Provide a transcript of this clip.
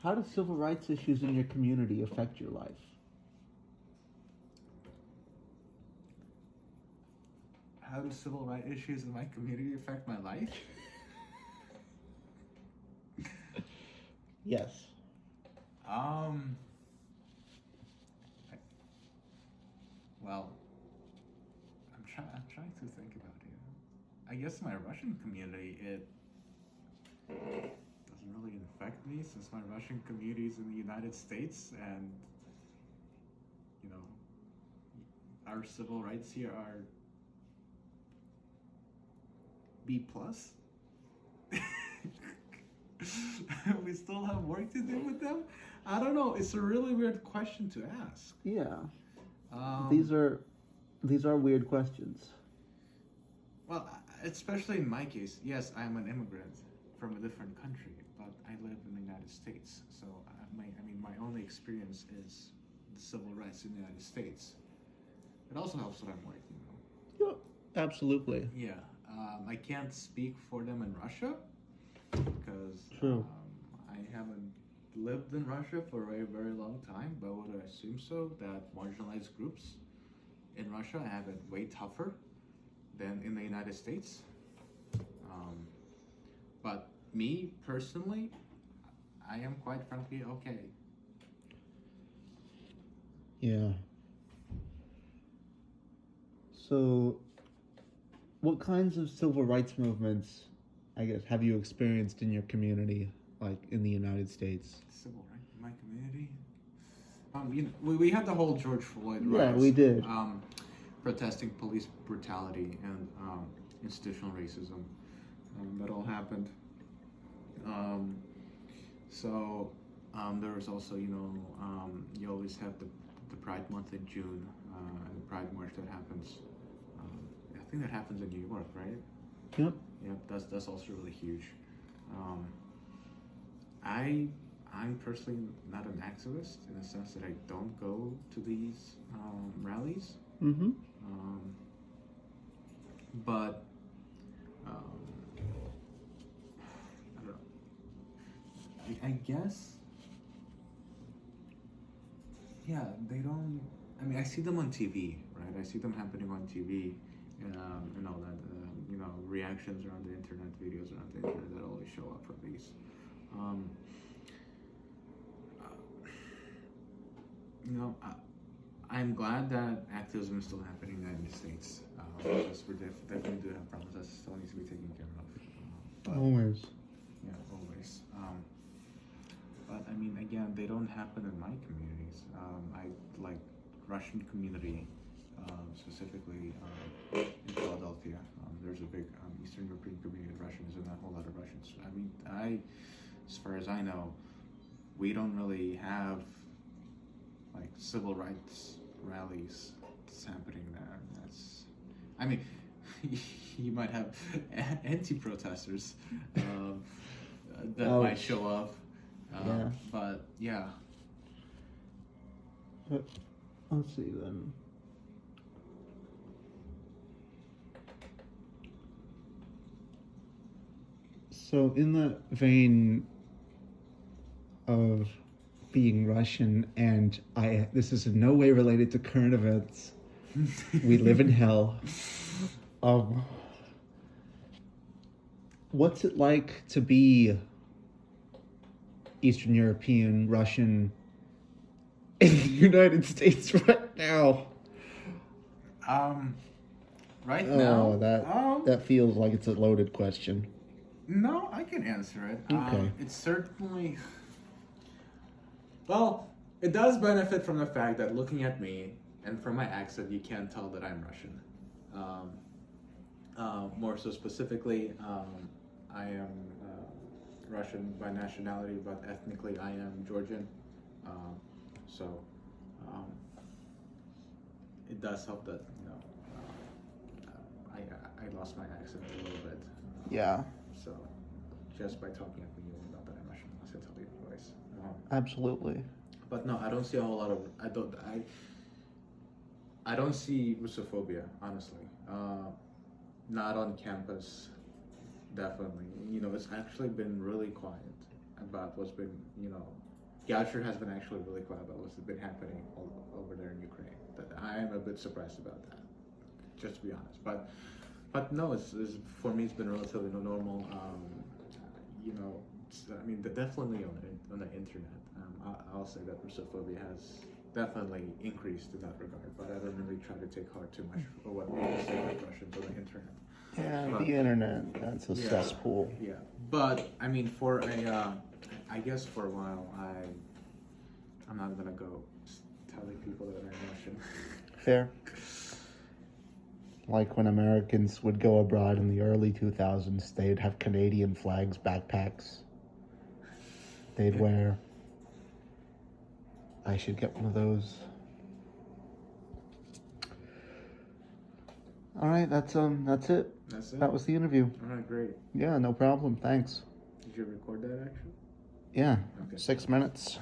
How do civil rights issues in your community affect your life? How do civil rights issues in my community affect my life? Yes. Um, I- well, I'm trying to think about it. I guess my Russian community, it doesn't really affect me since my Russian community is in the United States, and you know, our civil rights here are B plus. We still have work to do with them. I don't know. It's a really weird question to ask. Yeah. Um, These are weird questions. well, especially in my case, yes, I'm an immigrant from a different country, but I live in the United States. So my only experience is the civil rights in the United States. It also helps that I'm white, you know. Yeah, absolutely. Yeah, I can't speak for them in Russia because True. I haven't lived in Russia for a very long time, but would assume so that marginalized groups in Russia have it way tougher than in the United States. Um, but me personally, I am quite frankly okay. Yeah. So, what kinds of civil rights movements, I guess, have you experienced in your community, like in the United States? Civil rights in my community. We had the whole George Floyd Yeah, riots. we did. Protesting police brutality and institutional racism. That all happened. Um, so there was also, you always have the Pride Month in June and the Pride March that happens. I think that happens in New York, right? Yep. Yep, that's also really huge. Um, I I'm personally not an activist in the sense that I don't go to these rallies. Mm-hmm. Um, but um, I don't know. I guess, yeah, they don't. I mean, I see them on TV, right? I see them happening on TV, and all that. Reactions around the internet, videos around the internet that always show up for these. Um, uh, I'm glad that activism is still happening in the United States. Because we definitely do have problems that still needs to be taken care of. Always. Yeah, always. But I mean, again, they don't happen in my communities. I like Russian community, specifically in Philadelphia. There's a big Eastern European community of Russians and a whole lot of Russians. I mean, as far as I know, we don't really have like civil rights rallies that's happening there. I mean, you might have anti-protesters that might Ouch. show up. Yeah. But yeah. But let's see then. So, in the vein of being Russian, and this is in no way related to current events. We live in hell. What's it like to be Eastern European, Russian in the United States right now? Right now. That feels like it's a loaded question. No, I can answer it. Okay. It's certainly. Well, it does benefit from the fact that looking at me and from my accent, you can't tell that I'm Russian. More so specifically, I am Russian by nationality, but ethnically I am Georgian. So it does help that I lost my accent a little bit. Yeah. So just by talking at me, you will know that I'm Russian. Unless I tell you otherwise. Absolutely. But no, I don't see a whole lot of. I don't see Russophobia, honestly. Not on campus, definitely. It's actually been really quiet about what's been, Goucher has been actually really quiet about what's been happening over there in Ukraine. But I am a bit surprised about that, just to be honest. But no, it's for me it's been relatively normal. You know, I mean, definitely on the internet. I'll say that Russophobia has definitely increased in that regard. But I don't really try to take heart too much for what people say about Russians on the internet. Yeah, But, the internet, that's a cesspool. Yeah, but I mean, for a, I guess for a while, I'm not gonna go telling people that I'm Russian. Fair. Like when Americans would go abroad in the early 2000s, they'd have Canadian flags backpacks. They'd wear. I should get one of those. All right, that's it. That's it. That was the interview. All right, great. Yeah, no problem. Thanks. Did you record that actually? Yeah, Okay. 6 minutes.